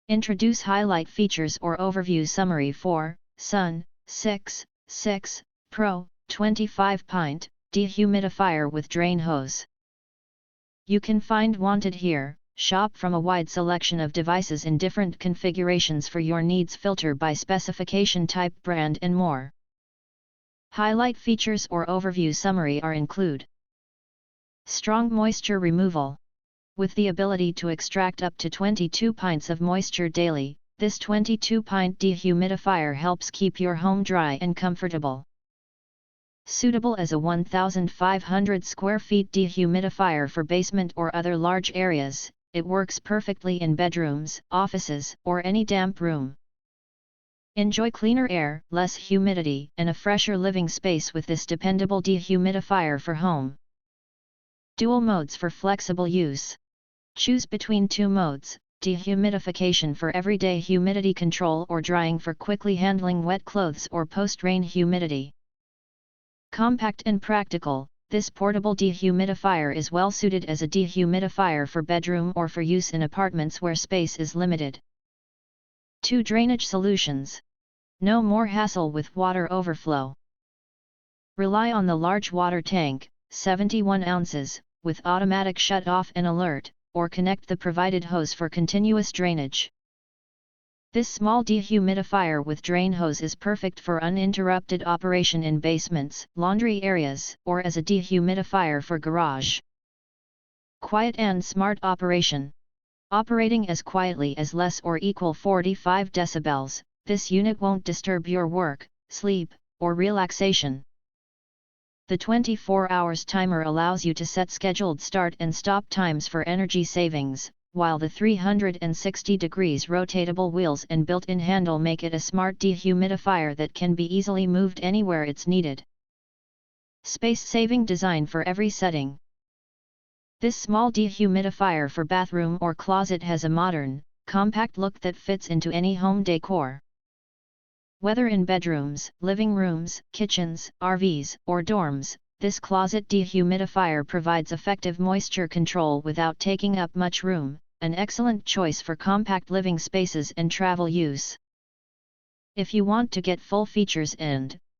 Introduce highlight features or overview summary for SUNVIVIPRO 25 Pint Dehumidifier with drain hose. You can find wanted here. Shop from a wide selection of devices in different configurations for your needs. Filter by specification, type, brand and more. Highlight features or overview summary are include: strong moisture removal. With the ability to extract up to 22 pints of moisture daily, this 22-pint dehumidifier helps keep your home dry and comfortable. Suitable as a 1,500 square feet dehumidifier for basement or other large areas, it works perfectly in bedrooms, offices, or any damp room. Enjoy cleaner air, less humidity, and a fresher living space with this dependable dehumidifier for home. Dual modes for flexible use. Choose between two modes: dehumidification for everyday humidity control or drying for quickly handling wet clothes or post-rain humidity. Compact and practical, this portable dehumidifier is well suited as a dehumidifier for bedroom or for use in apartments where space is limited. 2 drainage solutions. No more hassle with water overflow. Rely on the large water tank, 71 ounces, with automatic shut-off and alert, or connect the provided hose for continuous drainage. This small dehumidifier with drain hose is perfect for uninterrupted operation in basements, laundry areas, or as a dehumidifier for garage. Quiet and smart operation. Operating as quietly as less or equal 45 decibels, this unit won't disturb your work, sleep, or relaxation. The 24 hours timer allows you to set scheduled start and stop times for energy savings, while the 360 degrees rotatable wheels and built-in handle make it a smart dehumidifier that can be easily moved anywhere it's needed. Space-saving design for every setting. This small dehumidifier for bathroom or closet has a modern, compact look that fits into any home decor. Whether in bedrooms, living rooms, kitchens, RVs, or dorms, this closet dehumidifier provides effective moisture control without taking up much room, an excellent choice for compact living spaces and travel use. If you want to get full features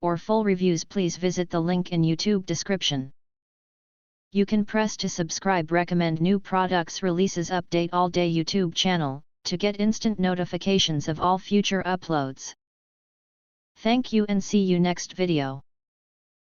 or full reviews, please visit the link in YouTube description. You can press to subscribe, recommend new products releases, update all day YouTube channel, to get instant notifications of all future uploads. Thank you and see you next video.